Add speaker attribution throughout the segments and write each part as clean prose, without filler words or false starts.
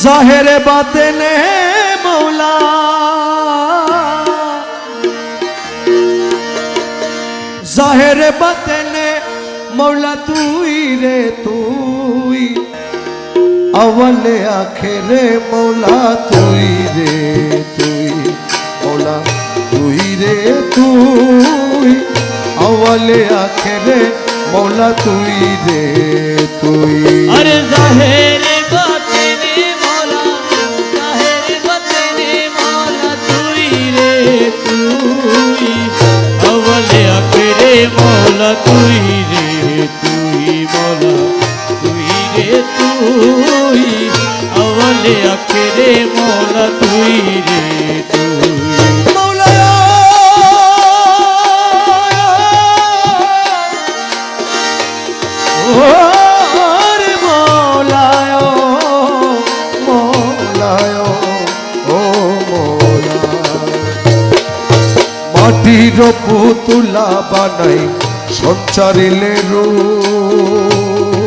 Speaker 1: ज़ाहिर बातिने मौला ज़ाहिर बातिने मौला तुई रे तुई अवल आखिरे मौला तुई रे तुई मौला तुई रे तुई अवल आखिरे मौला तुई रे तुई।
Speaker 2: अरे ज़ाहिर बातिने मौला ज़ाहिर बातिने मौला तुई रे तुई अव्वल आखिरे मौला तुई रे तुई मौला तुई रे तुई अव्वल आखिरे मौला तुई रे तुई।
Speaker 1: মাটির পুতুলা বানাই সঞ্চারিলে রূপ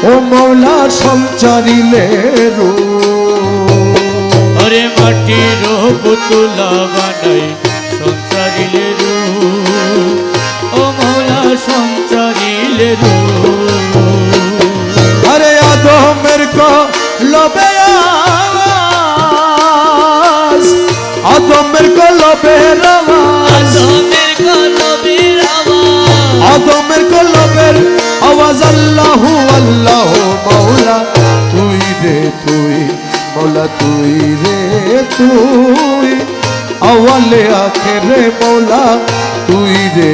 Speaker 1: ও মৌলা সঞ্চারিলে রূপ।
Speaker 2: अरे माटिर पुतुला बानाई संचारिले रूप ओ मौला संचारिले रूप।
Speaker 1: अरे आदमेर को लबे आवाज आदमेर को लबे आवाज आदमेर को लबे आवाज अल्लाहु अल्लाहु मौला तुई रे तुई मौला तुई रे तुई अव्वल आखिरे मौला तुई रे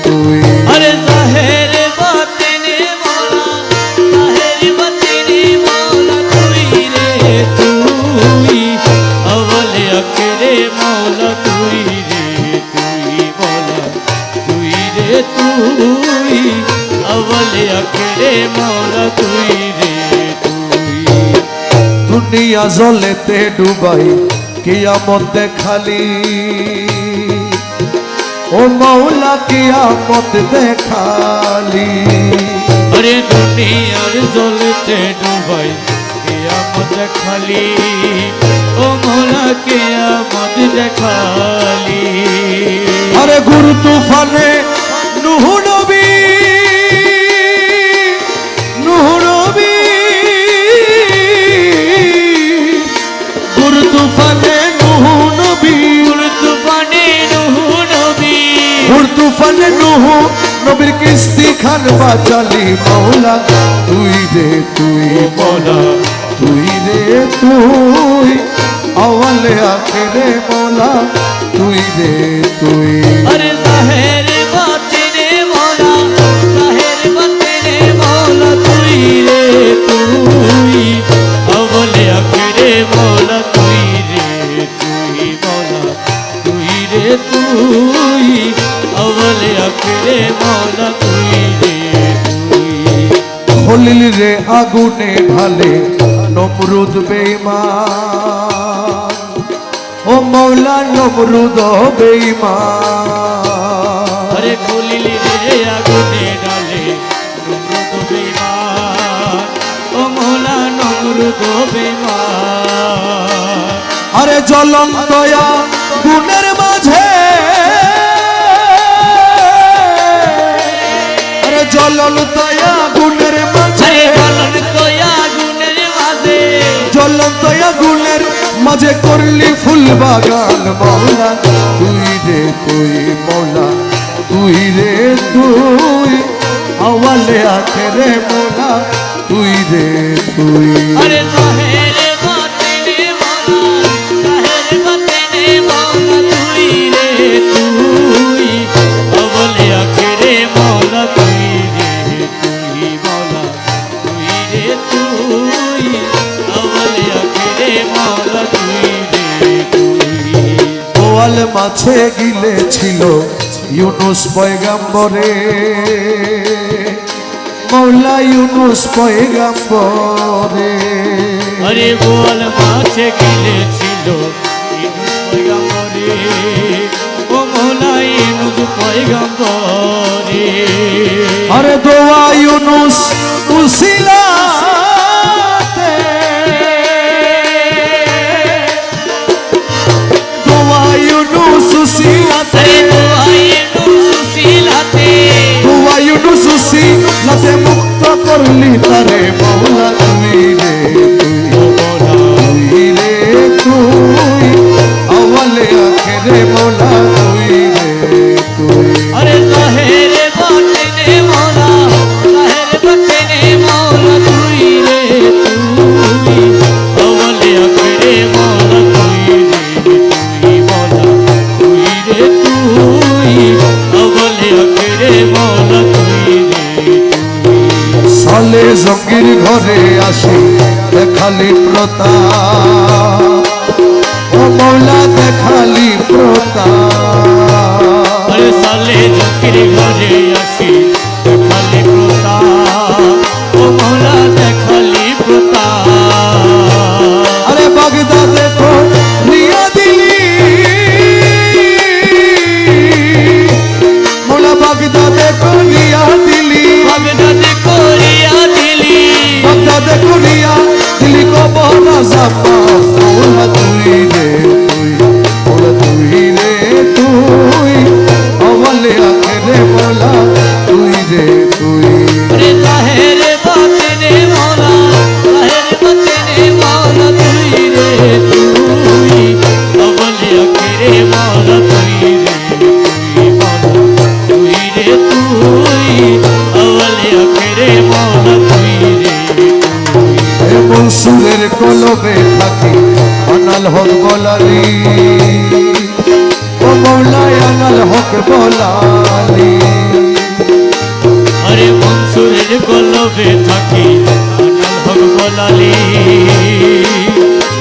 Speaker 1: तुई।
Speaker 2: अरे ज़ाहिर बातिने मौला ज़ाहिर बातिने मौला तुई रे तुई अव्वल आखिरे मौला तुई रे तुई मौला तुई रे तुई अव्वल आखिरे मौला तुई रे तुई।
Speaker 1: दुनिया जलेते डुबाई कियामत देखाली ओ मौला कियामत देखाली।
Speaker 2: अरे दुनियार जलते डुबाई कियामत देखाली ओ मौला कियामत देखाली।
Speaker 1: अरे गुरु तूफाने नूह नबी गुरु तूफाने नूह नबी
Speaker 2: गुरु तूफाने नूह नबी
Speaker 1: गुरु तूफाने नूह नबीर किस्ती खान बाचाली मौला तुई रे तुई मौला तुई रे तुई अव्वल आखिरे मौला तुई रे तुई।
Speaker 2: अरे ज़ाहिर बातिने मौला ज़ाहिर बातिने मौला तुई रे तुई अव्वल आखिरे मौला तुई रे तुई मौला तुई रे तुई अव्वल आखिरे मौला तुई रे तुई।
Speaker 1: खलिल रे आগুনে ढाले नमरुद बेईमान ओ मौला नमरुद बेईमान।
Speaker 2: अरे खलिल रे आগুনে ढाले नमरुद बेईमान ओ मौला नमरुद बेईमान।
Speaker 1: अरे জ্বলন্ত আগুনের মাঝে अरे জ্বলন্ত আগুনের মাঝে জ্বলন্ত আগুনের মাঝে করলি ফুল বাগান মৌলা তুই রে তুই মৌলা তুই রে তুই अव्वल आखिरे मौला तुई रे तुई।
Speaker 2: अरे ज़ाहिर बातिने मौला ज़ाहिर बातिने मौला तुई रे तुई अव्वल आखिरे मौला तुई रे तुई मौला तुई रे तुई अव्वल आखिरे मौला तुई रे तुई।
Speaker 1: বোয়াল মাছে গিলে ছিল ইউনুস পয়গাম্বরে মৌলা ইউনুস পয়গাম্বরে।
Speaker 2: अरे बोल माछे गिले छिलो इनुस पैगम्बरे ओ मौला इनुस पैगम्बरे।
Speaker 1: अरे দোয়া ইউনুস উসিলাতে আসি দেখালি প্রতাপ ও মৌলা দেখালি প্রতাপ
Speaker 2: আরে সালে জকির ঘরে আসি দেখালি প্রতাপ ও মৌলা দেখালি প্রতাপ
Speaker 1: আরে বাগদাদে তো নিয়া দিলি মোলা বাগদাদে তো নিয়া দিলি
Speaker 2: বাগদাদে করিয়া দিলি
Speaker 1: বাগদাদে করিয়া দিলি কবর জাপা মোলা তুই রে তুই মোলা তুই রে তুই অমলে আখেরে মোলা তুই রে তুই
Speaker 2: আরে জাহেরে বাতেনে মৌলা জাহেরে বাতেনে মৌলা তুই রে তুই অবলে আখেরে মৌলা তুই রে তুই মৌলা তুই রে তুই অবলে আখেরে মৌলা তুই রে তুই
Speaker 1: এ মনসুরের কলবে থাকি আনাল হক বলালি ও মৌলায় আনাল হক বলালি
Speaker 2: আরে মনসুরের কলবে থাকি আনাল হক বলালি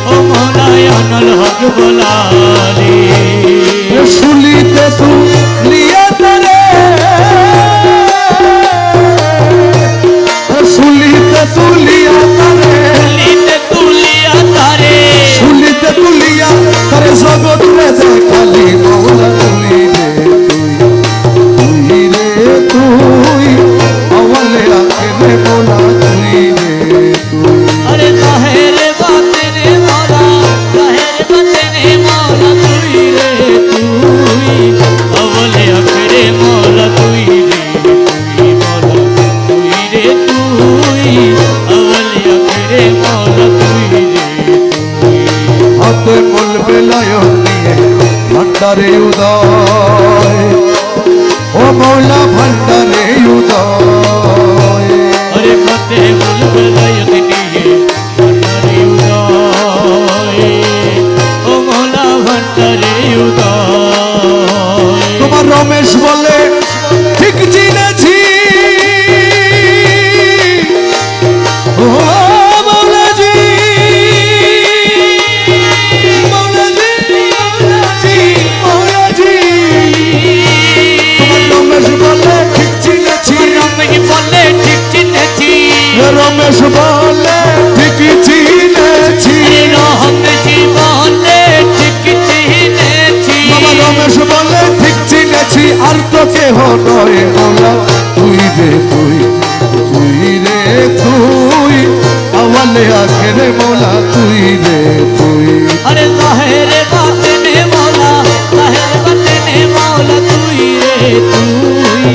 Speaker 2: ও মৌলায় আনাল হক বলালি
Speaker 1: শুলিতে তু লিয়া তারে শুলিতে তুলিয়া তারে
Speaker 2: তুলিতে তুলিয়া তারে
Speaker 1: শুলিতে তুলিয়া তারে জগৎ রে দেখালি মৌলা তুই রে তুই রে তুই অমলে আখেরে মৌলা তুই রে তুই
Speaker 2: আরে জাহেরে বাতেনে মৌলা জাহেরে বাতেনে মৌলা তুই রে তুই অবলে আখেরে মৌলা তুই রে তুই মৌলা তুই রে তুই অবলে আখেরে মৌলা তুই রে তুই
Speaker 1: হাতে মূল বেলায়ন নিয়ে ভান্ডারে উদয় ও মৌলা ভান্ডারে উদয়
Speaker 2: আরে ফতে বলবে লায়ত নিয়ে ভান্ডারে উদয় ও মৌলা ভান্ডারে উদয়
Speaker 1: তোমার রমেশ বলে ঠিক চিনেছি ও মৌলাজি মৌলাজি মৌলাজি মৌলাজি তোমার রমেশ বলে ঠিক চিনেছি
Speaker 2: রমেশ বলে ঠিক চিনেছি
Speaker 1: রমেশ বলে ঠিক চিনেছি
Speaker 2: রমেশ বলে ঠিক চিনেছি
Speaker 1: বাবা রমেশ বলে ঠিক চিনেছি আর তো কেহ নয় মোলা তুই রে তুই তুই রে তুই আওয়ালে আখেরে মোলা তুই রে তুই
Speaker 2: আরে জাহেরে বাতেনে মৌলা জাহেরে বাতেনে মৌলা তুই রে তুই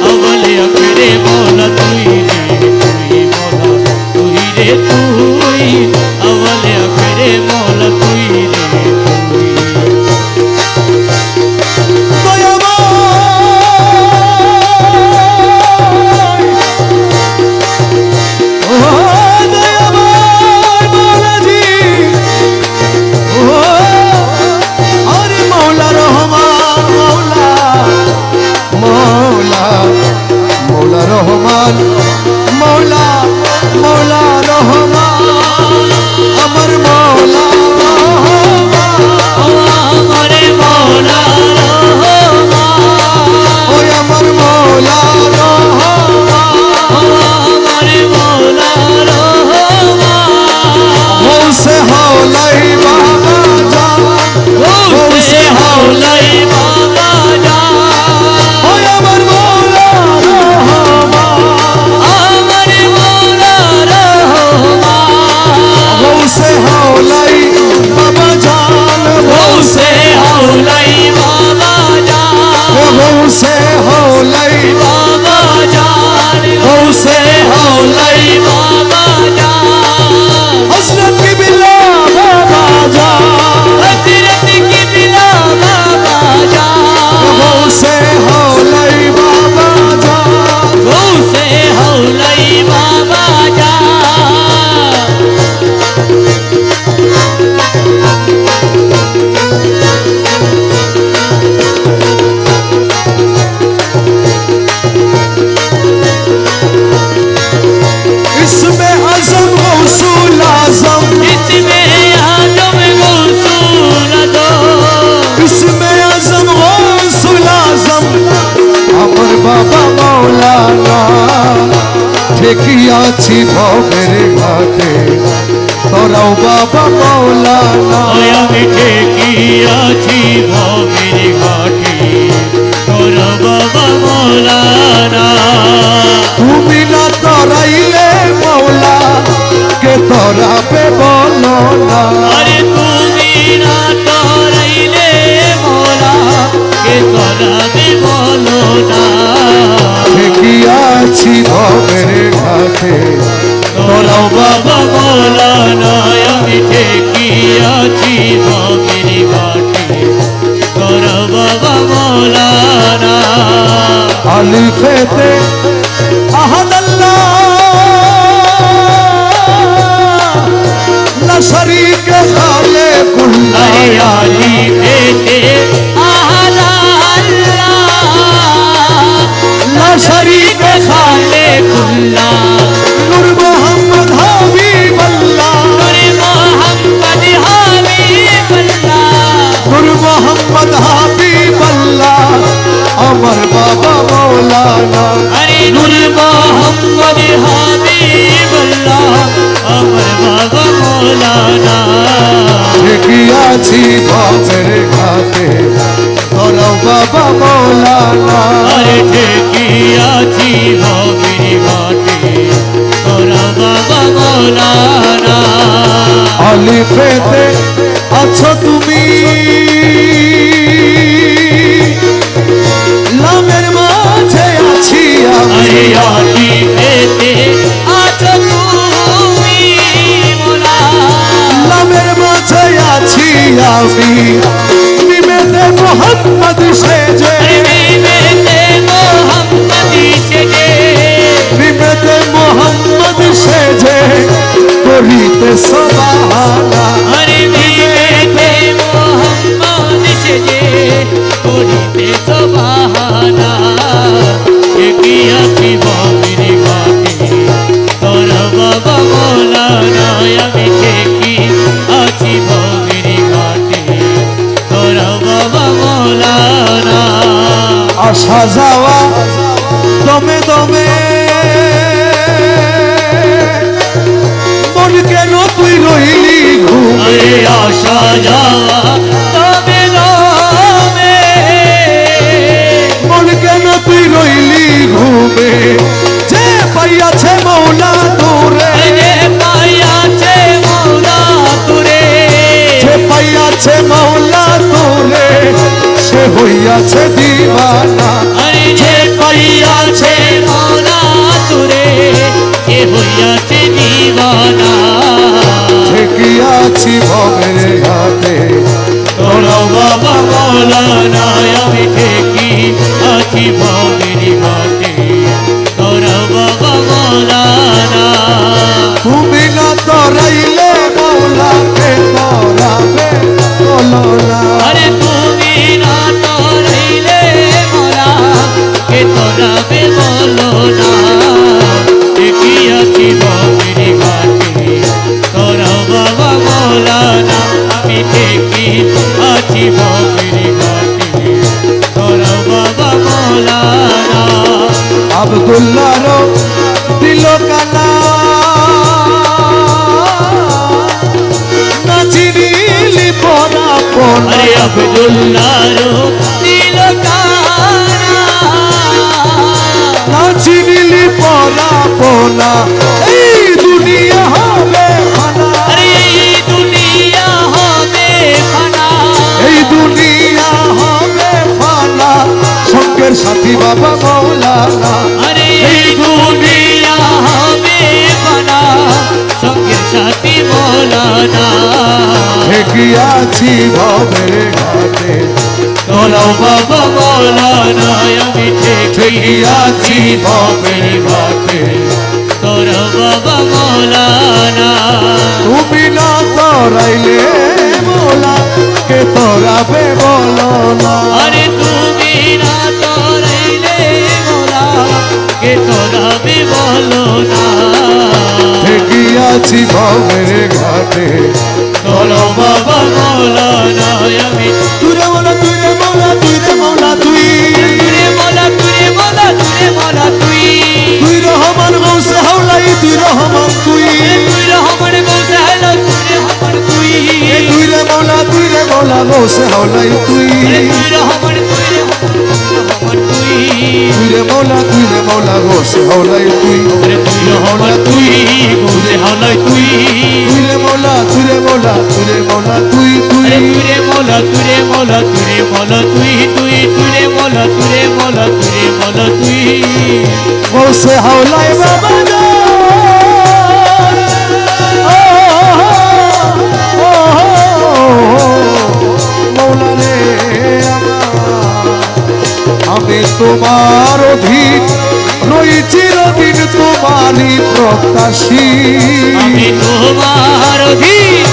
Speaker 2: অবলে আখেরে মৌলা তুই রে তুই মৌলা তুই রে তুই অবলে আখেরে মৌলা তুই রে তুই
Speaker 1: ও দয়াময় মৌলাজি ও আছি ভবের ঘাটে তোরাও বাবা মৌলানা
Speaker 2: আমি ঠেকি আছি ভবের ঘাটে তোরা বাবা মৌলানা
Speaker 1: তুমি না তরাইলে মৌলা কে তরাবে বলো না
Speaker 2: আরে তুমি না তরাইলে মৌলা কে তরাবে বলো না
Speaker 1: ঠেকি আছি ভবের ঘাটে তোরাও বাবা
Speaker 2: মৌলানা আমি ঠেকি আছি ভবের ঘাটে তোরা বাবা মৌলানা
Speaker 1: আলিফেতে আহাদাল্লাহ লা শরীকা খালিকুল্লাহ
Speaker 2: আরে আলি পেতে আহাদা লা শরীকা খালিকুল্লাহ
Speaker 1: নূর মোহাম্মদ হাবিবাল্লাহ
Speaker 2: নূরে মোহাম্মদ হাবিবাল্লাহ
Speaker 1: নূর মোহাম্মদ হাবিবাল্লাহ আমার বাবা মৌলানা
Speaker 2: আরে নূর মোহাম্মদ হাবিবাল্লাহ আমার বাবা মৌলানা
Speaker 1: ঠেকি আছি ভবের ঘাটে তোরাও বাবা মৌলানা
Speaker 2: আরে ঠেকি আছি ভবের ঘাটে তোরা বাবা মৌলানা
Speaker 1: আলিফেতে আছো তুমি লামের মাঝে আছি আমি
Speaker 2: আরে আলি পেতে আছো তুমি মোলা
Speaker 1: লামের মাঝে আছি আমি মিমেতে মোহাম্মদ সেজে
Speaker 2: মিমেতে মোহাম্মদ সেজে
Speaker 1: মিমেতে মোহাম্মদ সেজে করিতে সবাহানা
Speaker 2: আরে মিমেতে মোহাম্মদ সেজে করিতে সবাহানা একি আছি ভবের ঘাটে তোরা বাবা মৌলানা আমি ঠেকি আছি ভবের ঘাটে তোরা বাবা মৌলানা
Speaker 1: আসা যাওয়া দমে দমে মন কেন তুই রইলি ঘুমে
Speaker 2: আরে আসা যাওয়া তবে নামে
Speaker 1: মন কেন তুই রইলি ঘুমে যে পাইয়াছে মৌলা তোরে
Speaker 2: যে পাইয়াছে মৌলা তুরে
Speaker 1: যে পাইয়াছে মৌলা তোরে সে হইয়াছে দিবানা
Speaker 2: আরে যে পাইয়াছে মৌলা তুরে এ হইয়াছে দিবানা
Speaker 1: ঠেকিয়াছি ভবের ঘাটে
Speaker 2: তোরা বাবা মৌলানা আমি ঠেকি আছি ভবের ঘাটে তোরা বাবা মৌলানা
Speaker 1: তুমি না তরাইলে মৌলাকে তরাবে বলো না
Speaker 2: আরে তুমি না তরাইলে মোরা কে তরাবে বলো না দেখি আছি ভবের ঘাটে তোরা বাবা মৌলানা আমি দেখি আছি ভবের ঘাটে তোরা বাবা মৌলানা
Speaker 1: আব্দুল্লাহর দিল কালা নাচিনিলি পরাপন
Speaker 2: আরে আব্দুল্লাহর দিল কানা
Speaker 1: নাচিনিলি পরাপনা এই দুনিয়া হবে ফানা
Speaker 2: আরে এই দুনিয়া হবে ফানা
Speaker 1: এই দুনিয়া হবে ফানা সঙ্গের সাথী বাবা মৌলানা
Speaker 2: আরে এই দুনিয়া হবে ফানা সঙ্গে সাথী মৌলানা
Speaker 1: ঠেকিয়াছি ভবের ঘাটে
Speaker 2: তোরাও বাবা মৌলানা আমি ঠেকিয়াছি ভবের ঘাটে তোরা বাবা মৌলানা
Speaker 1: তুমি না তরাইলে মৌলা কে তরাবে বলো না
Speaker 2: আরে তুমি না তরাইলে মোরা কে তরাবে বলো না
Speaker 1: ঠেকিয়াছি ভবের ঘাটে
Speaker 2: তোরা বাবা মৌলানা আমি
Speaker 1: তুরে মৌলা তুই রে মৌলা তুই রে মৌলা তুই
Speaker 2: তুরে মোলা তুরে মোলা তুরে মোলা তুই
Speaker 1: তুই রহমান গৌসে হাওলাই তুই গোসে হাওলাই তুই
Speaker 2: তুই রহমান তুই রহমান তুই
Speaker 1: তুই রে মৌলা গোসে হাওলাই তুই
Speaker 2: তুই রহমান তুই গোসে হাওলাই তুই
Speaker 1: তুই রে মৌলা তুই রে মৌলা তুই রে মৌলা তুই তুই
Speaker 2: তুই রে মৌলা তুই রে মৌলা তুই রে মৌলা তুই তুই তুই রে মৌলা তুই রে মৌলা তুই রে মৌলা তুই
Speaker 1: গোসে হাওলাই বাবা মৌলা রে আমি তোমার অধীন রই চিরদিন তোমারই প্রত্যাশী
Speaker 2: আমি তোমার অধীন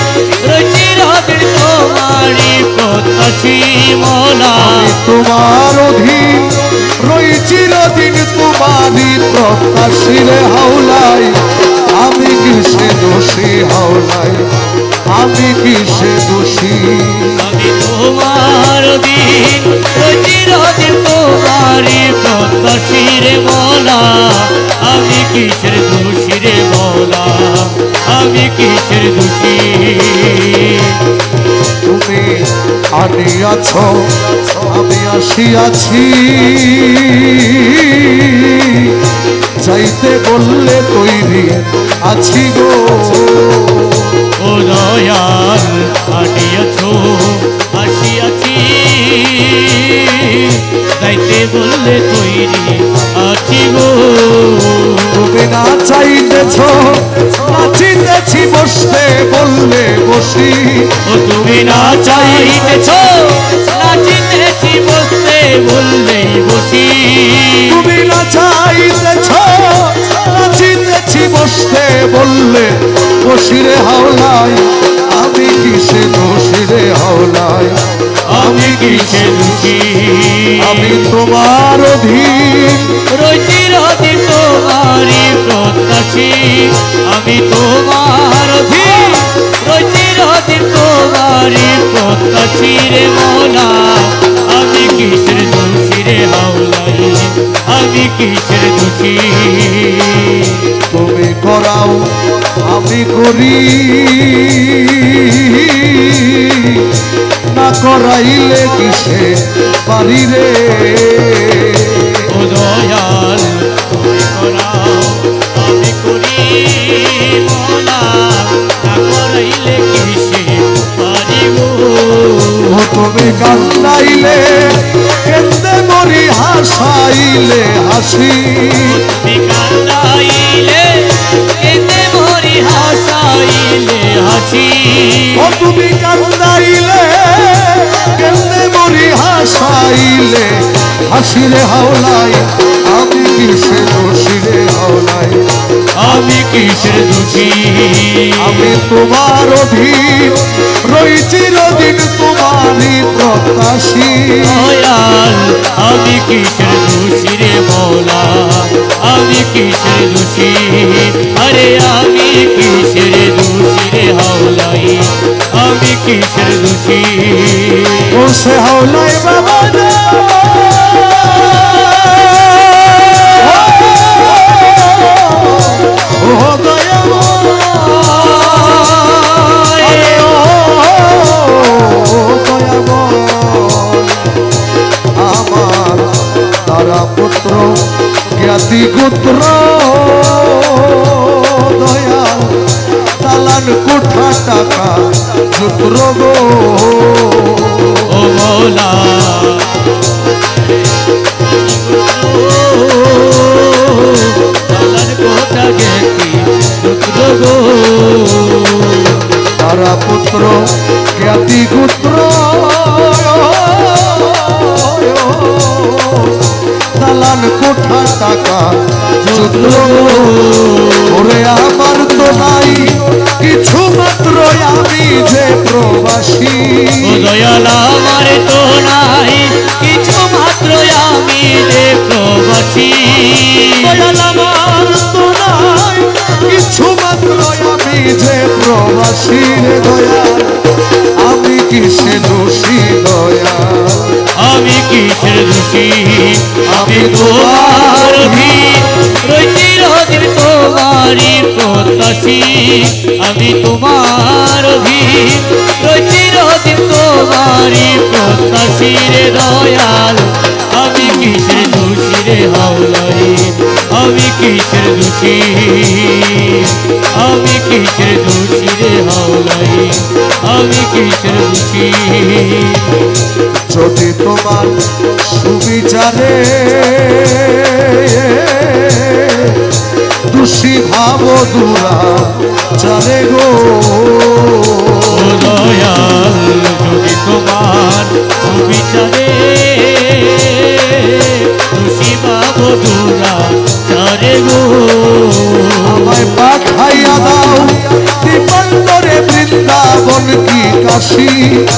Speaker 2: রয়েছি রাতের তোমারই প্রত্যাশী মৌলা
Speaker 1: আমি তোমার অধীন রই চিরদিন তোমারই প্রত্যাশী রে হাওলাই আমি কিসে দোষী হাওলাই আমি কিসে দোষী
Speaker 2: আমি তোমার অধীন রয়েছি রাতের তোমারই প্রত্যাশী রে মৌলা আমি কিসের দোষী রে মৌলা আমি কিসের দোষী
Speaker 1: তুমি আনিয়াছ আমি আসিয়াছি যাইতে বললে তৈরি আছি গো
Speaker 2: ও দয়াল আনিয়াছ আসিয়াছি যাইতে বললে তৈরি আছি গো
Speaker 1: তুমি না চাইতেছ নাচিতেছি বসতে বললে বসি
Speaker 2: ও তুমি না চাইতেছ নাচিতেছি বসতে বললেই বসি
Speaker 1: তুমি না চাইতেছ নাচিতেছি বসতে বললে বসিরে হাওলাই আমি কিসে দোষিরে হাওলাই
Speaker 2: আমি কিসে দোষী
Speaker 1: আমি তোমার অধীন
Speaker 2: রয়েছি রাতে তোমারই প্রত্যাশী আমি তোমার অধীন রয়েছি রাতে তোমারই প্রত্যাশী রে মৌলা আমি কিসের দোষী রে হাওলাই আমি কিসের দোষী
Speaker 1: তুমি করাও আমি করি না করাইলে কিসে পারি রে
Speaker 2: ও দয়াল তুমি করাও আমি করি মৌলা না করাইলে কিসে পারিব
Speaker 1: ও তুমি কান্দাইলে কেন্দে মরি হাসাইলে হাসি
Speaker 2: তুমি কান্দাইলে কেঁদে মরি হাসাইলে হাসি
Speaker 1: ও তুমি কান্দাইলে কেন্দে মরি হাসাইলে হাসিরে হাওলাই আমি কিসে দোষিরে হাওলাই
Speaker 2: আমি কিসের দোষী
Speaker 1: আমি তোমার অধীন রই চিরদিন তোমারই প্রত্যাশী
Speaker 2: দয়াল আমি কিসের দোষী রে মৌলা আমি কিসের দোষী আরে আমি কিসের দোষী রে হাওলাই আমি কিসের দোষী
Speaker 1: বসে হাওলাই বাবা ও আমার তারা পুত্র জ্ঞাতি পুত্র দয়াল দালান কোঠা টাকা পুত্র গো
Speaker 2: ও মৌলা দালান কোটা গেছি পুত্র গো
Speaker 1: তারা পুত্র জ্ঞাতি পুত্র দালান কোঠা টাকা পুত্র ওরে আমার তো নাই কিছু মাত্র আমি যে প্রবাসী
Speaker 2: ও দয়াল আমার তো নাই কিছু মাত্র আমি যে প্রবাসী
Speaker 1: দয়াল আমার তো নাই কিছু মাত্র আমি যে প্রবাসী রে দয়াল আমি কিসে দোষী দয়াল
Speaker 2: আমি কিসের দোষী আমি তোমার অধীন রয়েছি রোদিন তোমারই প্রত্যাশী আমি তোমার অধীন রয়েছি রোদিন তোমারই প্রত্যাশী রে দয়াল আমি কিসের দোষী রে হাওলাই আমি কিসের দোষী আমি কিসের দোষী রে হাওলাই আমি কিসের দোষী
Speaker 1: যদি তোমার সুবিচারে দোষী ভাব দুরা চারে গো
Speaker 2: ও দয়াল যদি তোমার সুবিচারে দোষী বাবু দুরা চারে গো
Speaker 1: আমায় পাঠাইয়া দাও দীপন্তরে বৃন্দাবন কি কাশী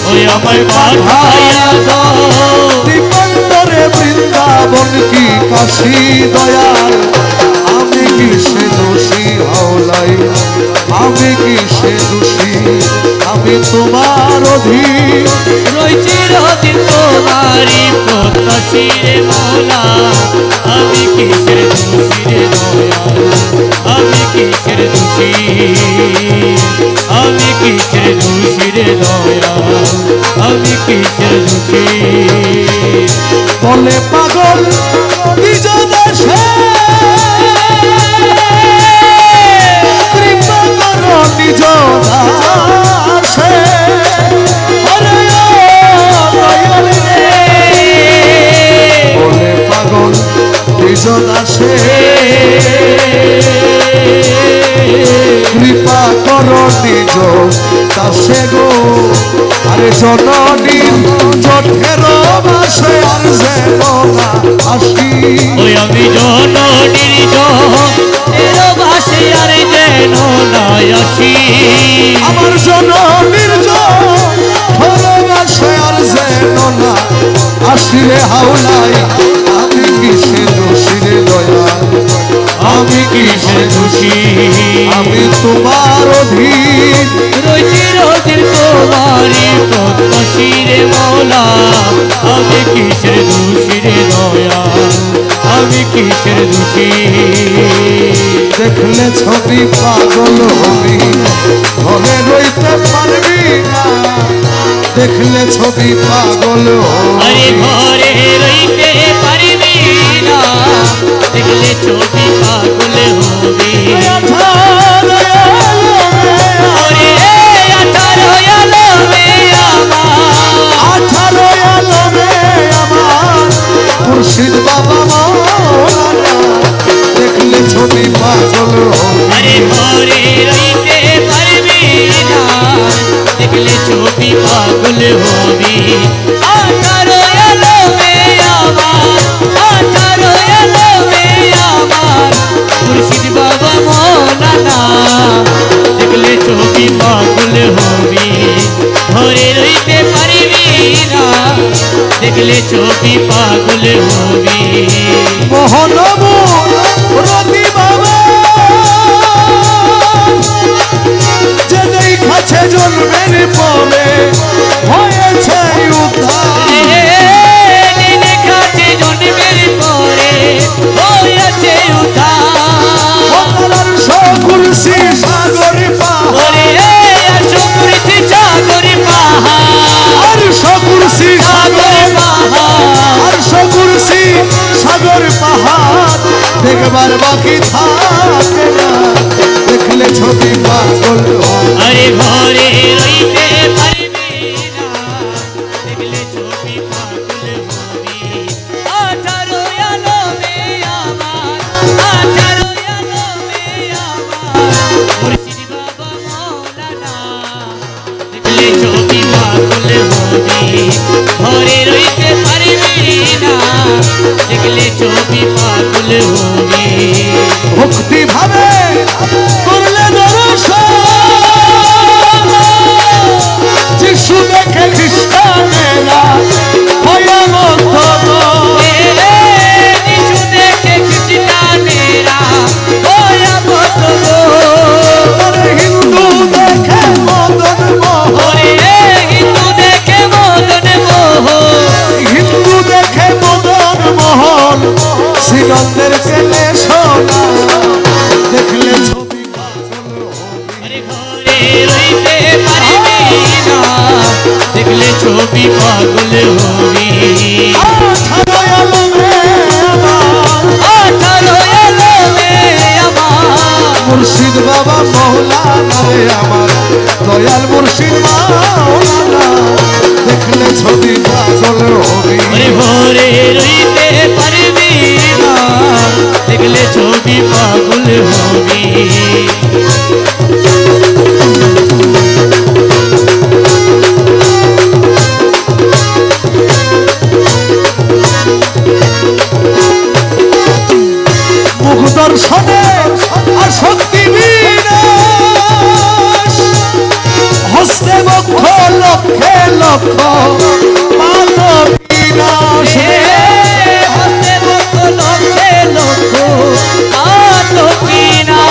Speaker 2: ওই আমায় পাঠাইয়া দাও
Speaker 1: দীপন্তরে বৃন্দাবন কি কাশী দয়াল আমি কি সে দোষী হাওলাই আমি কি সে দোষী আমি তোমার অধীন
Speaker 2: রয়েছি রদিন তোমারই প্রত্যাশী রে মৌলা আমি কিসের দোষী রে দয়াল আমি কিসের দোষী আমি কিসের দোষী রে দয়াল আমি কিসের দোষী
Speaker 1: বলে পাগল নিজ দেশে কৃপা করো নিজ দাসে ওরে ও দয়াল রে। বলে পাগল নিজ দাসে কৃপা করো নিজ দাসে গো আরে জননী জঠের বাসে আর যেন না আসি
Speaker 2: ওই আমি জননীর এর বাসে আর যেন নাই আসি
Speaker 1: আমার জননীর জঠের বাসে আর যেন না আসিলে হাওলাই আমি কিসে দোষী রে দয়াল
Speaker 2: আমি কিসের দোষী
Speaker 1: আমি তোমার অধীন
Speaker 2: রয়েছি রোজির তোমারই প্রত্যাশী রে মৌলা আমি কিসের দোষী রে দয়াল আমি কিসের দোষী
Speaker 1: দেখলে ছবি পাগল হবি ঘরে রইতে পারবি না দেখলে ছবি পাগল
Speaker 2: আরে
Speaker 1: হবি
Speaker 2: ঘরে রইতে পারবি না দেখলে ছবি পাগল হবি ওরে 18 আলমে আমার
Speaker 1: 18 আলমে আমার মুর্শিদ বাবা মৌলানা দেখলে ছবি পাগল হবি
Speaker 2: আরে ঘরে রইতে পারবি না দেখলে ছবি পাগল হবি 18 আলমে আমার 18 আলমে আমার মুর্শিদ বাবা মৌলানা দেখলে ছবি পাগল হবি ঘরে রইতে পারবি না দেখলে ছবি পাগল হবি
Speaker 1: মোহনবু রতি বাবা যে দেখাছে জন্মের পরে হয়েছে উদ্ধার
Speaker 2: দিন কাছে জন্মের পরে হয়েছে উদ্ধার
Speaker 1: ওনার সকুরসি সাগর পাহাড়
Speaker 2: ওরে সুকৃতি সাগর পাহাড়
Speaker 1: আর সকুরসি সাগর আর সকুরসি সাগর পাহাড় দেখবার বাকি থাকে না দেখলে ছবি পাগল
Speaker 2: আরে ঘরে রইতে পারবি না দেখলে ছবি পাগল হবি 18 আলমে আমার 18 আলমে আমার মুর্শিদ বাবা মৌলানা দেখলে ছবি পাগল হবি ঘরে রইতে পারবি না দেখলে ছবি পাগল হবি
Speaker 1: ভক্তি ভাবে করলে দর্শন যিশু দেখে খ্রিস্টানেরা ভয়াবহ
Speaker 2: যিশু দেখে খ্রিস্টানেরা ভয়াবহ
Speaker 1: হিন্দু দেখে মদন মোহন
Speaker 2: ওরে হিন্দু দেখে মদন মোহন
Speaker 1: হিন্দু দেখে মদন মোহন শ্রীনন্দের কেলে সোনা দেখলে ছবি পাগল হবি
Speaker 2: ছবি পাগল হবি।
Speaker 1: 18 আলমে আমার
Speaker 2: 18 আলমে আমার
Speaker 1: মুর্শিদ বাবা মৌলানা রে আমার দয়াল মুর্শিদ মাওলানা দেখলে ছবি পাগল হবি।
Speaker 2: ওরে ভোরে রইতে পারবি না দেখলে ছবি পাগল হবি।
Speaker 1: মুখ দর্শনে আর শক্তি বিনাশ হস্তে বক্ষ লক্ষে লক্ষ মানব বিনাশ
Speaker 2: হে হতে লক্ষ লক্ষে লক্ষ আলোকিনা।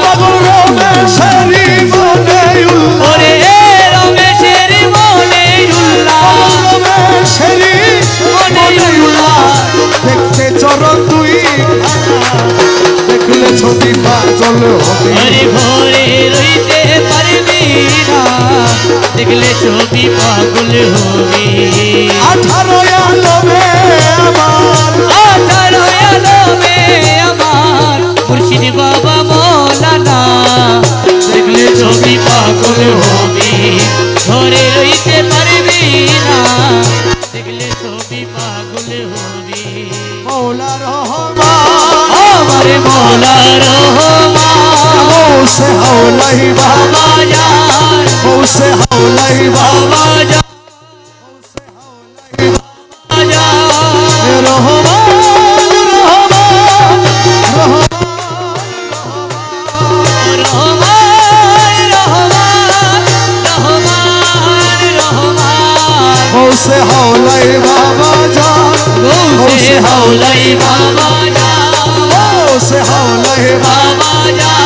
Speaker 1: পাগল রমেশেরি মনে উল্লাস
Speaker 2: ওরে রমেশের মনে উল্লাস
Speaker 1: রমেশেরি
Speaker 2: মনে উল্লাস।
Speaker 1: দেখতে চরণ তুই দেখলে ছবি পাগল হবি।
Speaker 2: ওরে ভোরে রইতে পারবি না দেখলে ছবি পাগল হবি।
Speaker 1: 18 আলমে আমার
Speaker 2: 18 আলমে আমার মুর্শিদ বাবা মৌলানা দেখলে ছবি পাগল হবি। ঘরে রইতে পারবি না দেখলে ছবি পাগল হবি।
Speaker 1: মৌলা রহমান
Speaker 2: আমার মৌলা রহমান
Speaker 1: মৌসে হাওলাই বাবা
Speaker 2: বাবা যান
Speaker 1: মৌসে হাওলাই বাবা
Speaker 2: বাবা যান বাবা যান।
Speaker 1: রহমান রহমান রহমান
Speaker 2: রহমান রহমান রহমান রহমান
Speaker 1: মৌসে হাওলাই বাবা জান
Speaker 2: গৌসে হাওলাই বাবা যান
Speaker 1: মৌসে হাওলাই
Speaker 2: বাবা যান।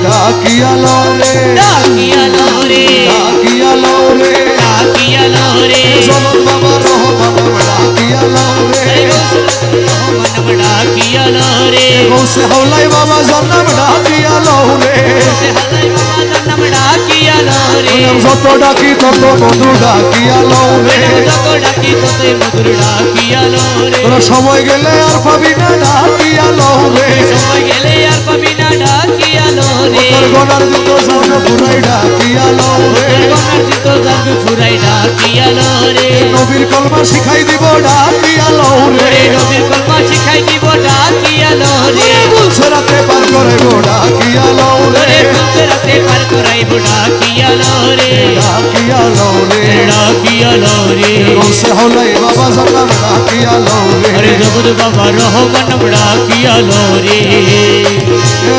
Speaker 1: ডাকিয়ালো রে
Speaker 2: ডাকিয়ালো রে
Speaker 1: ডাকিয়ালো রে
Speaker 2: ডাকিয়ালো রে
Speaker 1: জগৎ বাবা রহমান ডাকিয়ালো রে
Speaker 2: রহমান ডাকিয়ালো রে
Speaker 1: মৌসে হাওলাই বাবা জান্নাম ডাকিয়ালো রে
Speaker 2: গৌসে হাওলাই বাবা নাম ডাকিয়ালো রে
Speaker 1: যত ডাকি তত মধু ডাকিয়ালো রে
Speaker 2: যত ডাকি ততে মধুর ডাকিয়ালো রে
Speaker 1: তোরা সময় গেলে আর পাবি না ডাকিয়ালো রে
Speaker 2: সময় গেলে আর পাবি না ডাকিয়ালো রে
Speaker 1: তোর গলার দুটো স্বর্ণ পুরাই ডাকিয়ালো রে
Speaker 2: গঙ্গার দিত জাগ ফুরাই ডাকিয়ালো রে
Speaker 1: নবীর কলমা শিখাই দিব ডাকিয়ালো রে
Speaker 2: ওরে নবীর কলমা শিখাই দিব ডাকিয়ালো রে
Speaker 1: বলছে রাতে পার করে গো ডাকিয়ালো রে
Speaker 2: ওরে বলতে রাতে পার করাইব ডাকিয়ালো রে
Speaker 1: ডাকিয়ালো রে
Speaker 2: ডাকিয়ালো রে
Speaker 1: রোসে হলাই বাবা জান্নাম ডাকিয়ালো
Speaker 2: আরে
Speaker 1: রে
Speaker 2: জগৎ বাবা রহমান ডাকিয়ালো রে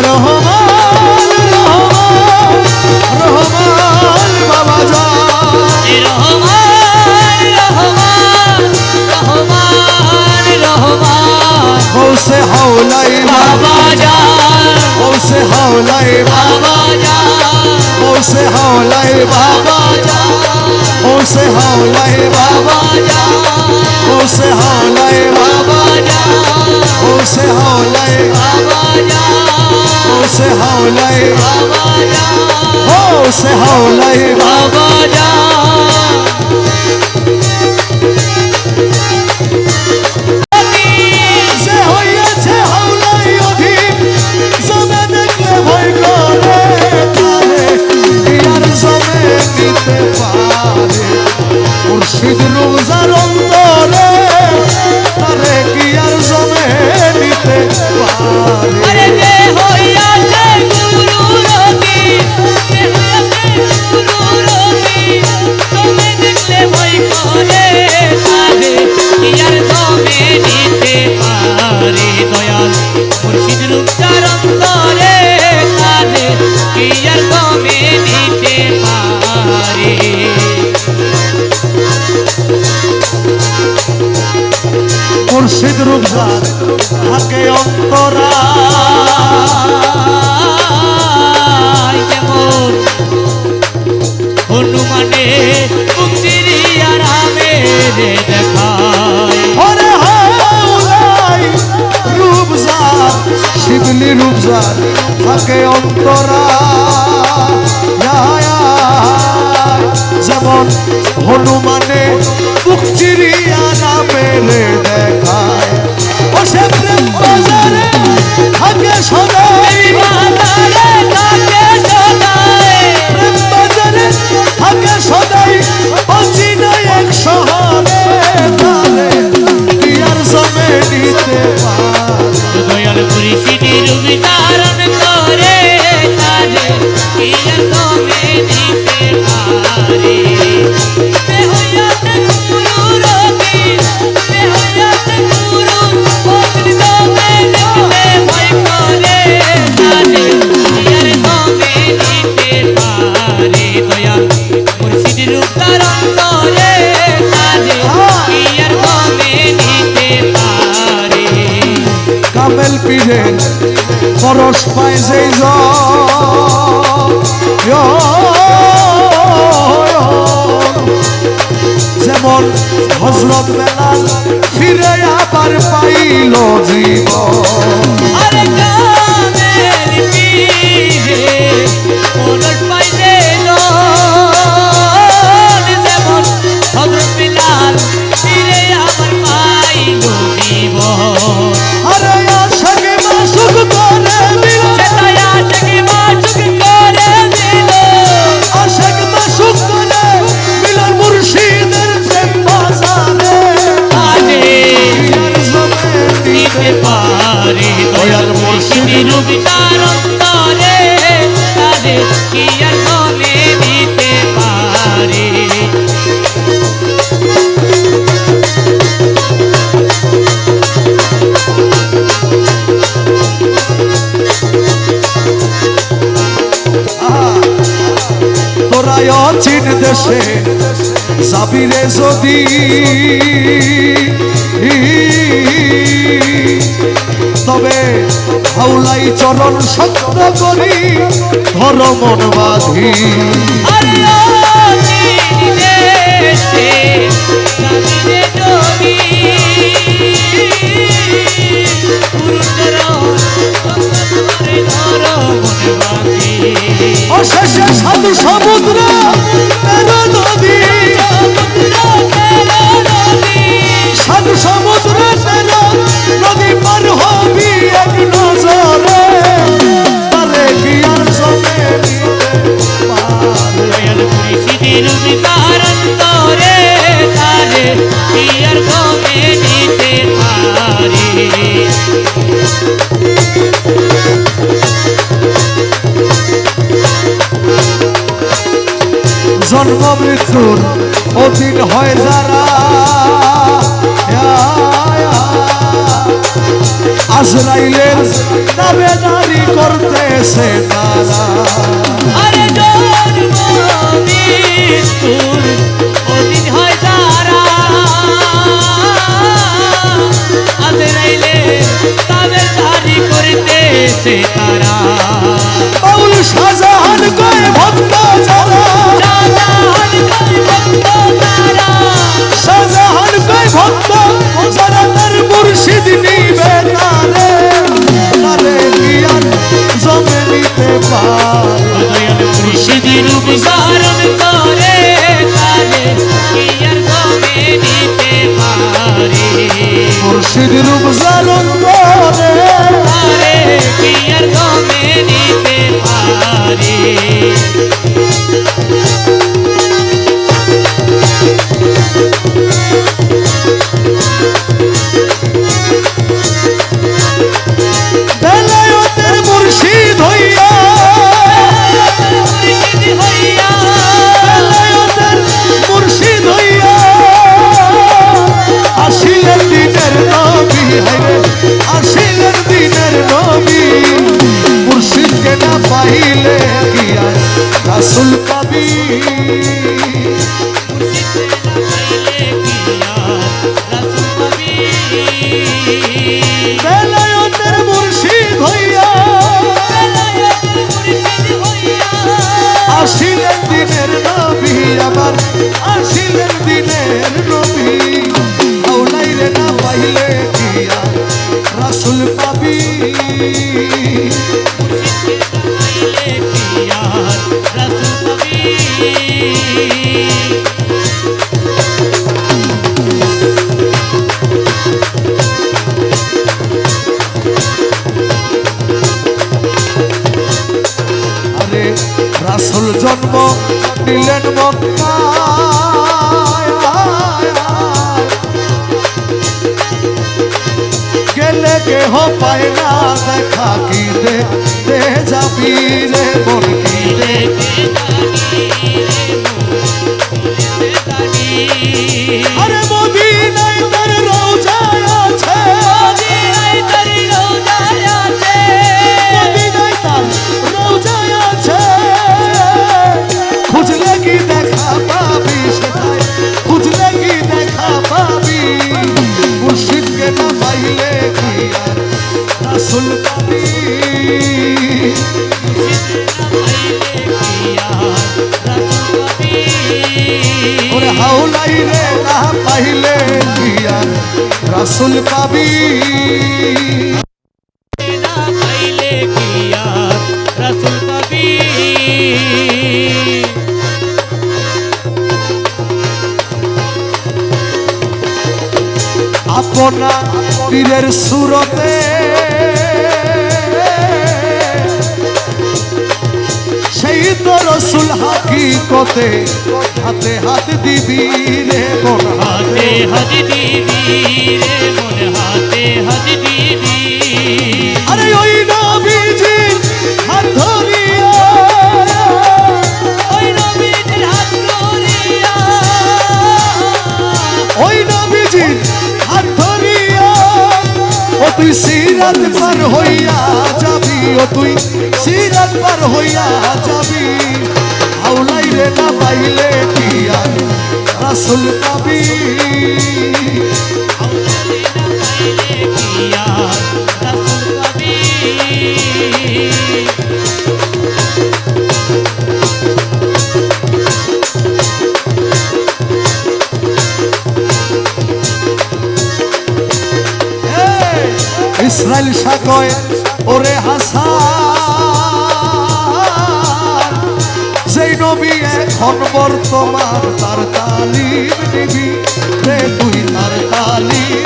Speaker 1: রহমান রহমান রহমান বাবা জান
Speaker 2: এ রহমান রহমান রহমান রহমান
Speaker 1: রোসে হাওলাই
Speaker 2: বাবা যান
Speaker 1: রোসে হাওলাই
Speaker 2: বাবা যান
Speaker 1: রোসে হাওলাই
Speaker 2: বাবা যান
Speaker 1: রোসে হাওলাই
Speaker 2: বাবা যান
Speaker 1: রোসে হাওলাই
Speaker 2: বাবা যান
Speaker 1: রোসে হাওলাই
Speaker 2: বাবা যান
Speaker 1: রোসে হাওলাই
Speaker 2: বাবা যান
Speaker 1: রোসে হাওলাই
Speaker 2: বাবা যান।
Speaker 1: সে হইয়াছে হাওলাই অধীন জমে দেখলে ভয় করে তারে ইয়ার জমে নিতে পারে মুর্শিদ রোজার অন্তরে তারে কি আর জমে নিতে পারে
Speaker 2: আরে কে হইয়াছে গুরু রবি কে হইয়াছে গুরু রবি তুমি দেখলে ভয় করে তারে কি আর তুমি নিতে পারে দয়াল মুর্শিদ রূপটার অন্তরে তারে কি আর তুমি নিতে পারে।
Speaker 1: মুর্শিদ রূপসার থাকে অন্তরা
Speaker 2: যেমন হনুমানে মুক্তির আরামে দেখায়
Speaker 1: ওরে হাওলাই রূপসার শিবলি রূপসার থাকে অন্তরা যেমন অনুমানে মুখ চিরিয়া না মেরে দেখায় ও সে প্রেম বাজারে থাকে সদাই প্রেম বাজারে থাকে সদাই অচিনা এক শহরে তারে বিয়ার জমে নিতে পারে
Speaker 2: দয়াল পরিচিতির বিতারণ করে তারে বিয়ার জমে নিতে পারে মে হইয়াছে গুরু রবি মে হইয়াছে গুরু অগ্নি জমে নিতে ভয় করে তারে বিয়ার জমে নিতে পারে দয়াল পরিচিতির বিতারণ করে তারে বিয়ার জমে নিতে পারে
Speaker 1: কামেল পীরের পরশ পায় সেই যেমন হযরত বেলাল ফিরে আবার পাইল জীবন
Speaker 2: আরে কামেল পীরে পরশ পাইলে যেমন হযরত বিলাল ফিরে আবার পাইল জীবন
Speaker 1: আরে আশাকে মাসুক করে দিল
Speaker 2: চেতায় আশাকে মাসুক করে দিল
Speaker 1: আশাক মাসুক করে মিলন মুর্শিদের প্রেম বাজারে
Speaker 2: আরে
Speaker 1: জমে
Speaker 2: নিতে পারে দয়াল মুর্শিদের বিতারণ করে তারে কি আর জমে নিতে পারে
Speaker 1: তোরা অচিন দেশে যাবি রে যদি তবে হাওলাই চরণ শক্ত করি ধর মন বাঁধি
Speaker 2: আরে ও দেশে যাবিরে যদি পুরুষের করে ধর মনে বাঁধি
Speaker 1: অশেষে সাধু সমুদ্র তেরো নদী সাধু সমুদ্র তেরো নদী পার হবি এক নজরে তারে কি আর জমে নিতে পারে
Speaker 2: দয়াল পরিচিতির বিতারণ করে তারে কি আর জমে নিতে পারে
Speaker 1: জন্ম মৃত্যুর অধীন হয় যারা আজরাইলের দাবেদারি করতেছে তারা
Speaker 2: আরে জন্ম মৃত্যুর অধীন হয় যারা আজরাইলে তাদের দাড়ি করিতেছে তারা
Speaker 1: বাউল শাহজাহান কয় ভক্ত যারা
Speaker 2: শাহজাহান কয় ভক্ত তারা
Speaker 1: শাহজাহান কয় ভক্ত যারা তার মুর্শিদ নিবে তারে তারে কি আর জমে নিতে পারে
Speaker 2: দয়াল মুর্শিদের বিচারণ করে তারে কি আর জমে নিতে পারে
Speaker 1: মুর্শিদ রূপ জারণ করে
Speaker 2: তারে কি আর জমে নিতে পারে
Speaker 1: বেলায়েতের মুর্শিদ হইয়া
Speaker 2: মুর্শিদ হইয়া
Speaker 1: বেলায়েতের মুর্শিদ হইয়া আসিলেন দিনের নবী হায়রে আসিলেন দিনের নবী মুর্শিদকে না পাইলে কি আর রাসূল পাবি বেলায়েতের মুর্শিদ হইয়া আসিলেন দিনের নবী আমার আসিলেন দিনের নবী আউলাই রে না পাইলে কি আর রাসূল পাবি নিলেন মক্কায় গেলে কেহ পায় না দেখা কি দে যাবি রে মন কি আরে মদিনায় তার রওজায় আছে মদিনায় তার রওজায় আছে খুঁজলে কি দেখা পাবি সেটাই খুঁজলে কি দেখা পাবি মুর্শিদকে না পাইলে কি আর রাসূল পাবি ওরে হাওলাই রে না পাইলে কি আর রাসূল পাবি
Speaker 2: না পাইলে কি আর রাসূল পাবি
Speaker 1: আপনা পীরের সুরতে সেই তো রাসূল হাকিকতে হাতে হাত দিবি রে মন
Speaker 2: হাতে হাত দিবি রে মন হাতে হাত দিবি
Speaker 1: আরে ওই নবীজির হাত ধরিয়া
Speaker 2: ওই নবীর হাত ধরিয়া
Speaker 1: ওই নবীজির হাত ধরিয়া ও তুই সিরাত পার হইয়া যাবি ও তুই সিরাত পার হইয়া যাবি হাওলাই রে না পাইলে কি আর রাসূল পাবি
Speaker 2: আউলাদে না পাইলে কি আর রাসূল পাবি
Speaker 1: ইসরাইল সাকয় ওরে হাসান যেই নবী এখন বর্তমান তার তালিম নিবি রে তুই তার তালিম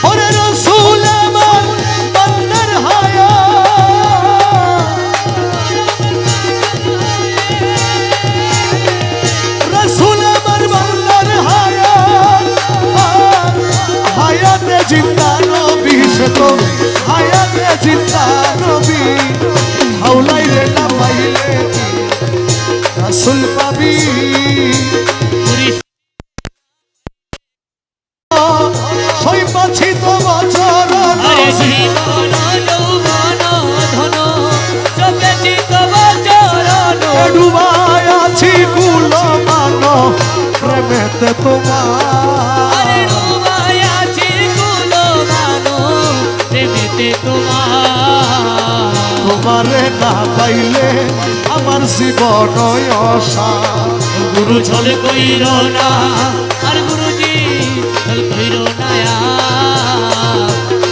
Speaker 1: ওরে রাসূল আমার বান্দার হায়া রাসূল আমার বান্দার হায়া হায়াতে জিন্দা নবী সে তো হায়াতে জিন্দা নবী হাওলাই রে না পাইলে রাসূল পাবি সইবাছি তো বছর
Speaker 2: আরে জীবন যৌবন ধন সবেছি তব চরণ
Speaker 1: ডুবাই আছি কুলো মানো প্রেমেতে তোমার
Speaker 2: আরে ডুবাই আছি কুলো মানো প্রেমেতে তোমার
Speaker 1: তোমারে না পাইলে আমার জীবন অসার
Speaker 2: গুরু ছল কইর না আর গুরুজি ছল কইর না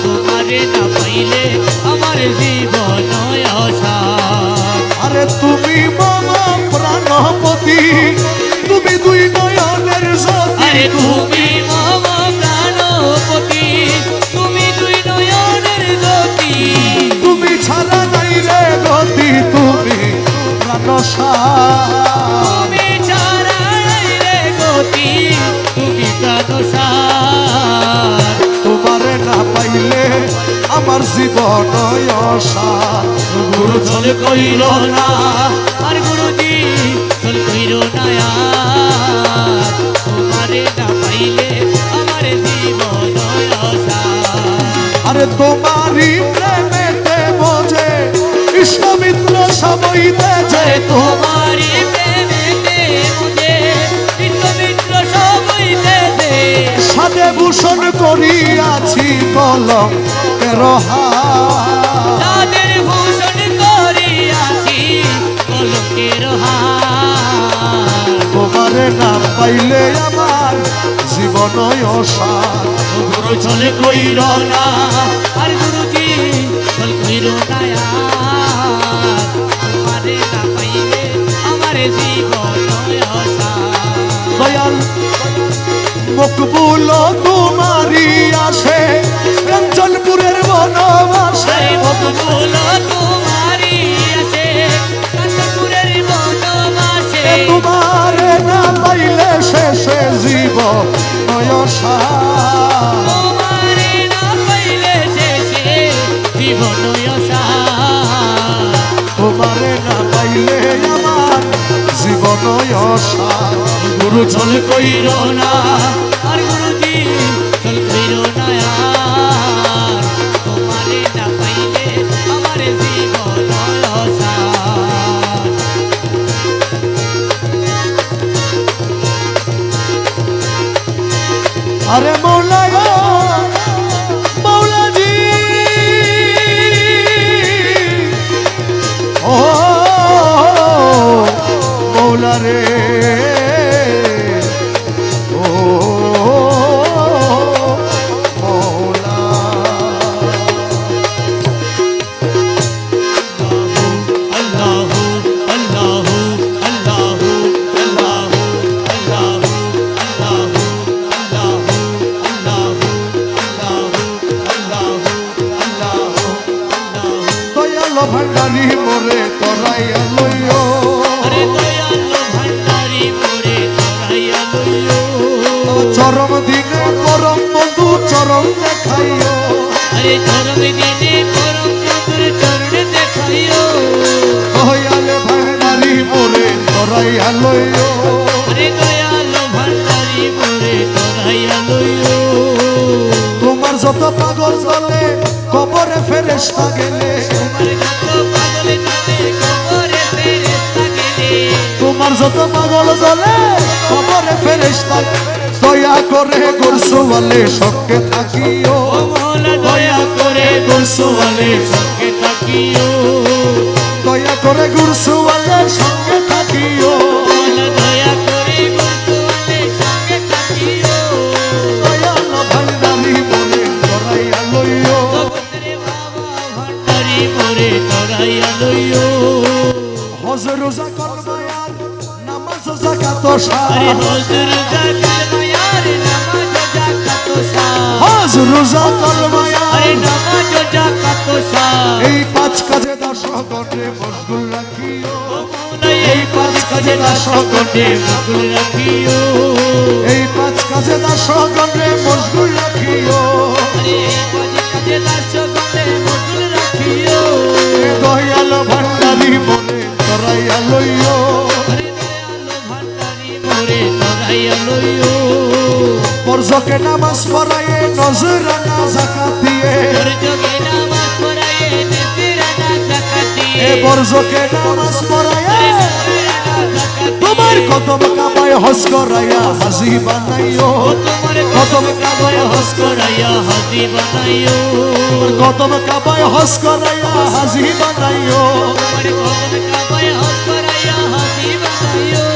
Speaker 2: তোমারে না পাইলে আমার জীবন অসার
Speaker 1: আরে তুমি মামা প্রাণপতি তুমি দুই নয়নের জ্যোতি
Speaker 2: আরে তুমি মম প্রাণপতি তুমি দুই নয়নের জ্যোতি
Speaker 1: তুমি ছাড়া নাই রে গতি তুমি প্রাণসার
Speaker 2: তুমি ছাড়াই রে গতি তুমি প্রাণসার
Speaker 1: তোমারে না পাইলে আমার জীবন অসার
Speaker 2: গুরু চল কইর না আর গুরুজি চল কইর না তোমারে না পাইলে আমার জীবন অসার
Speaker 1: আরে তোমারই প্রেমেতে বোঝে বিশ্বমিত্র সবইতে যে
Speaker 2: তোমারি প্রেমেতে মুঝে বিশ্বমিত্র সবইতে দে
Speaker 1: সাদে ভূষণ করিয়াছি কলম হাত
Speaker 2: তাদের ভূষণ করিয়াছি কলকের হার
Speaker 1: তোমারে না পাইলে আমার জীবন অসার
Speaker 2: গুরু চলে কইর না আর গুরুজি চল কইর না তোমারে না পাইলে আমার জীবন অসার
Speaker 1: দয়াল মকবুল তোমারি আসে রঞ্জনপুরের বনবাসে
Speaker 2: আরে মকবুল তোমারি
Speaker 1: তোমারে না পাইলে আমার জীবন অসার।
Speaker 2: গুরু চল কইর না আর গুরুজি চল কইর না আর তোমারে না পাইলে আমার জীবন অসার।
Speaker 1: আরে মৌলা গো, মৌলাজি ও মৌলা রে ও মৌলা।
Speaker 2: আল্লাহু আল্লাহু আল্লাহু আল্লাহু আল্লাহু আল্লাহু আল্লাহু
Speaker 1: দয়ালো ভান্ডারি মোরে তরাইয়া লইও।
Speaker 2: আরে দয়ালো ভান্ডারি মোরে তরাইয়া লইও।
Speaker 1: চরম দিনে পরম বন্ধু চরম দেখাইও।
Speaker 2: আরে চরম দিনে পরম বন্ধুর চরণ দেখাইও।
Speaker 1: দয়ালে ভান্ডারি মোরে তরাইয়া লইও।
Speaker 2: আরে দয়ালো ভান্ডারি মোরে তরাইয়া লইও।
Speaker 1: তোমার যত পাগল চলে কবরে ফেরেশতা গেলে।
Speaker 2: তোমার যত পাগল চলে কবরে ফেরেশতা গেলে।
Speaker 1: তোমার যত পাগল চলে কবরে ফেরেশতা দয়া করে গুরসওয়ালে সঙ্গে থাকিও।
Speaker 2: ও মওলা দয়া করে গুরসওয়ালে সঙ্গে থাকিও।
Speaker 1: দয়া করে গুরসওয়ালে সঙ্গে থাকিও।
Speaker 2: মওলা দয়া করে গুরসওয়ালে সঙ্গে থাকিও।
Speaker 1: দয়াল ভান্ডারি মোরে তরাইয়া লইও।
Speaker 2: জগতের বাবা ভান্ডারি মোরে তরাইয়া লইও।
Speaker 1: হজ রোজা কলমায়ার নামাজ যাকাত
Speaker 2: আরে
Speaker 1: সার।
Speaker 2: হজুর জাকাত মায়ার নামাজ জাকাত সার।
Speaker 1: হজ রোজা কলমায়ার
Speaker 2: আরে নামাজ জাকাত সার।
Speaker 1: এই পাঁচ কাজে দর্শকরে মশগুল রাখিও।
Speaker 2: ও মওলা এই পাঁচ কাজে দাসগণে মশগুল রাখিও।
Speaker 1: এই পাঁচ কাজে দর্শকরে মশগুল রাখিও।
Speaker 2: আরে এই পাঁচ কাজে দাসগণে মশগুল রাখিও।
Speaker 1: দয়াল ভান্ডারি মোরে তরাইয়া লইও।
Speaker 2: আরে দয়ালো ভান্ডারি মোরে তরাইয়া লইও।
Speaker 1: বর্জকে নামাজ পড়াইয়ে নজরানা যাকাত দিয়ে।
Speaker 2: তোর যোগে নামাজ পড়ায়ে নেতিরানা যাকাত দিয়ে।
Speaker 1: এ বর্জকে নামাজ পড়াইয়ে
Speaker 2: আরে নেতিরানা যাকাত দিয়ে।
Speaker 1: তোমার কদম কাবায় হজ করাইয়া হাজি বানাইও।
Speaker 2: ও তোমার কদম কাবায় হজ করাইয়া হাজি বানাইও।
Speaker 1: কদম কাবায় হজ করাইয়া হাজি বানাইও।
Speaker 2: তোমার কদম কাবায় হজ করাইয়া হাজি বানাইও।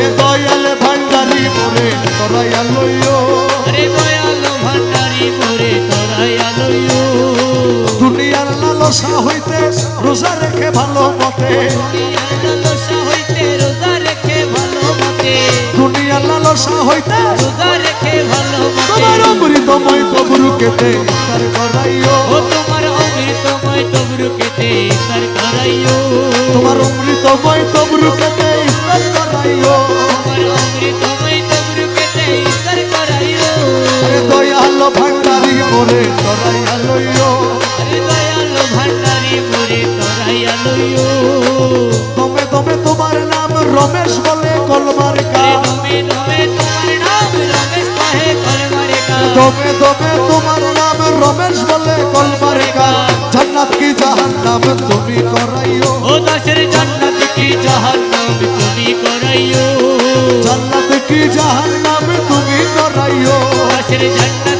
Speaker 1: এ দয়াল ভান্ডারি মোরে তরাইয়া লইও।
Speaker 2: আরে দয়ালো ভান্ডারি মোরে তরাইয়া লইও।
Speaker 1: দুনিয়ার লালসা হইতে রোজা রেখে ভালো মতে।
Speaker 2: দুনিয়ার লালসা হইতে রোজা রেখে ভালো মতে।
Speaker 1: দুনিয়ার লালসা হইতে
Speaker 2: রোজা রেখে ভালো মতে।
Speaker 1: তোমার অমৃতময় তবরু কেটে ইফতার করাইও।
Speaker 2: ও তোমার অমৃতময় তবরু কেটে ইফতার করাইও।
Speaker 1: তোমার অমৃতময় তবরু কেটে ইফতার করাইও।
Speaker 2: তোমার অমৃতময় তবরু কেটে ইফতার করাইও।
Speaker 1: আরে দয়াল ভান্ডারি মোরে তরাইয়া লইও।
Speaker 2: আরে দয়ালো ভান্ডারি মোরে তরাইয়া লইও।
Speaker 1: দমে দমে তোমার নাম রমেশ বলে কলমার
Speaker 2: আরে
Speaker 1: কা।
Speaker 2: দমে দমে তোমার নাম রমেশ কহে কলমারে কা।
Speaker 1: দমে দমে তোমার নাম রমেশ বলে কলমার কা। জান্নাত কি জাহান্নাম তুমি করাইও।
Speaker 2: ও দাসের জান্নাত কি জাহান্নাম তুমি করাইও।
Speaker 1: জান্নাত কি জাহান্নাম তুমি করাইও।
Speaker 2: দাসের জান্নাত